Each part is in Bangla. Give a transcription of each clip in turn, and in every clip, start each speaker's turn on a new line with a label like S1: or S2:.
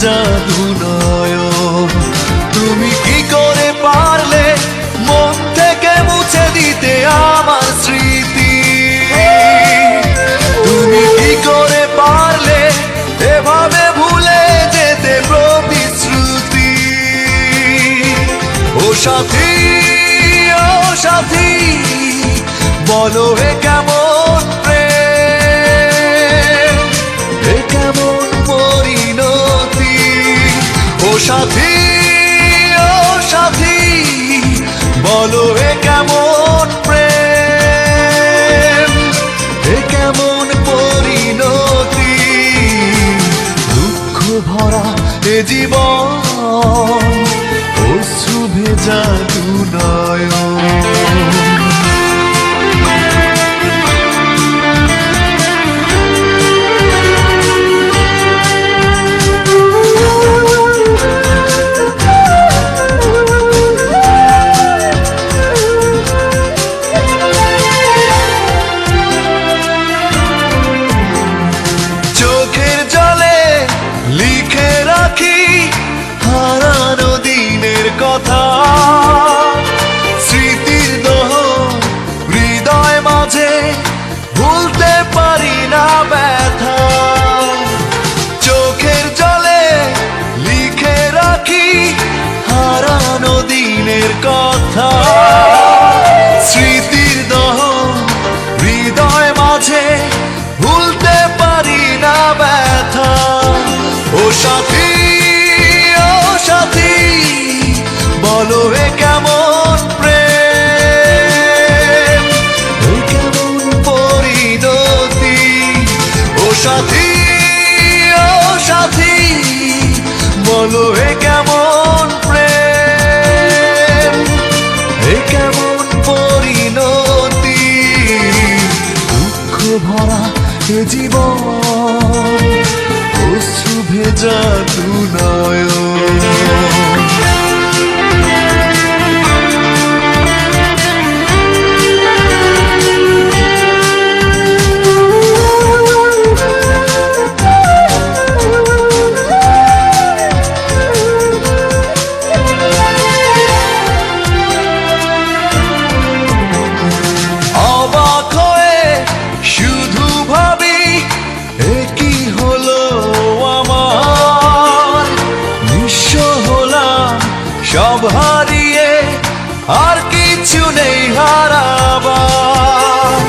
S1: জাদু নয়ন। তুমি কি করে পারলে মন থেকে মুছে দিতে আমার স্মৃতি? তুমি কি করে পারলে এভাবে ভুলে যেতে প্রতিশ্রুতি? ও সাথী, ও সাথী, বলো এ কেমন প্রেম, এ কেমন পরিণতি? ও সাথী, ও সাথী, বলো এ কেমন প্রেম, এ কেমন পরিণতি? দুঃখ ভরা এ জীবন, অশ্রু ভেজা দু নয়ন। চোখের জলে লিখে রাখি হারানো দিনের কথা, স্মৃতির দোহন হৃদয় মাঝে ভুলতে পারি না ব্যথা। চোখের জলে লিখে রাখি হারানো দিনের কথা, স্মৃতির দোহন হৃদয় মাঝে ভুলতে পারি না ব্যথা। ও সাথী, ও সাথী, বলো এ কেমন প্রেম, এ কেমন পরিণতি? ও সাথী, ও সাথী, বলো এ কেমন প্রেম, এ কেমন পরিণতি? দুঃখ ভরা এ জীবন, অশ্রু ভেজা দু নয়ন। অবাক হয়ে শুধু ভাবি, এ কি হলো আমার? নিঃস্ব হলাম সব হারিয়ে, আর কিছু নেই হারাবার।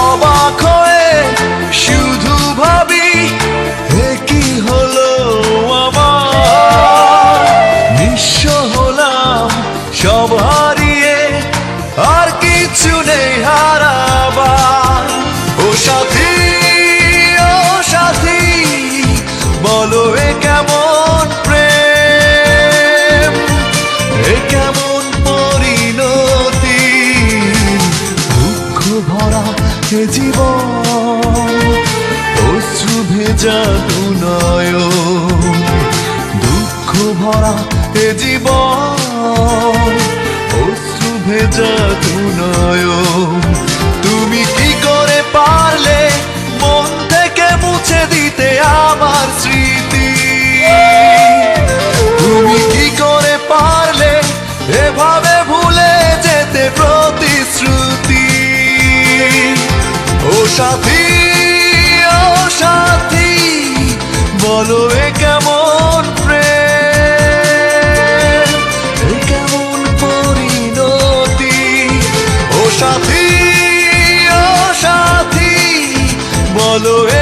S1: অবাক হয়ে শুধু ভাবি, এ কি হলো আমার? নিঃস্ব হলাম সব হারিয়ে, আর কিছু নেই হারাবার। ও সাথী, ও সাথী, বলো এ কেমন প্রেম, এ কেমন পরিণতি? দুঃখ ভরা এ জীবন, অশ্রু ভেজা দু নয়ন। দুঃখ ভরা এ জীবন, অশ্রু ভেজা দু নয়ন। তুমি কি করে পারলে মন থেকে মুছে দিতে আমার স্মৃতি? তুমি কি করে পারলে এভাবে ভুলে যেতে প্রতিশ্রুতি? ও সাথী, ও সাথী, বলো এ কেমন প্রেম, এ কেমন পরিণতি? ও সাথী, ও সাথী, বলো এ